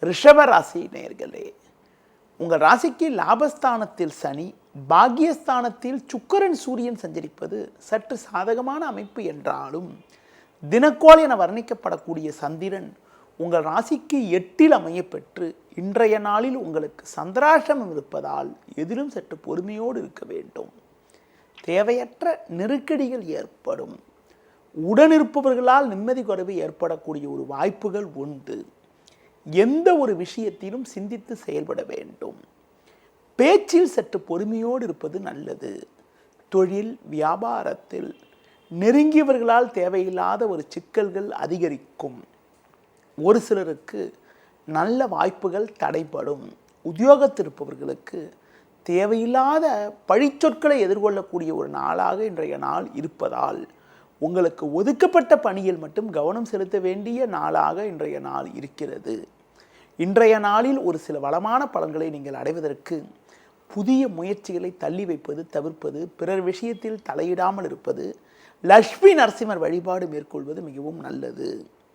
ரிஷப ராசி நேயர்களே, உங்கள் ராசிக்கு லாபஸ்தானத்தில் சனி, பாக்கியஸ்தானத்தில் சுக்கிரன் சூரியன் சஞ்சரிப்பது சற்று சாதகமான அமைப்பு என்றாலும், தினக்கோள் என வர்ணிக்கப்படக்கூடிய சந்திரன் உங்கள் ராசிக்கு 8 அமையப்பெற்று இன்றைய நாளில் உங்களுக்கு சந்திராஷ்டமம் இருப்பதால் எதிலும் சற்று பொறுமையோடு இருக்க வேண்டும். தேவையற்ற நெருக்கடிகள் ஏற்படும். உடனிருப்பவர்களால் நிம்மதி குறைவு ஏற்படக்கூடிய ஒரு வாய்ப்புகள் உண்டு. எந்த ஒரு விஷயத்திலும் சிந்தித்து செயல்பட வேண்டும். பேச்சில் சற்று பொறுமையோடு இருப்பது நல்லது. தொழில் வியாபாரத்தில் நெருங்கியவர்களால் தேவையில்லாத ஒரு சிக்கல்கள் அதிகரிக்கும். ஒரு சிலருக்கு நல்ல வாய்ப்புகள் தடைப்படும். உத்தியோகத்தில் இருப்பவர்களுக்கு தேவையில்லாத பழிச்சொற்களை எதிர்கொள்ளக்கூடிய ஒரு நாளாக இன்றைய நாள் இருப்பதால் உங்களுக்கு ஒதுக்கப்பட்ட பணியில் மட்டும் கவனம் செலுத்த வேண்டிய நாளாக இன்றைய நாள் இருக்கிறது. இன்றைய நாளில் ஒரு சில வளமான பலன்களை நீங்கள் அடைவதற்கு புதிய முயற்சிகளை தள்ளி வைப்பது தவிர்ப்பது, பிறர் விஷயத்தில் தலையிடாமல் இருப்பது, லட்சுமி நரசிம்மர் வழிபாடு மேற்கொள்வது மிகவும் நல்லது.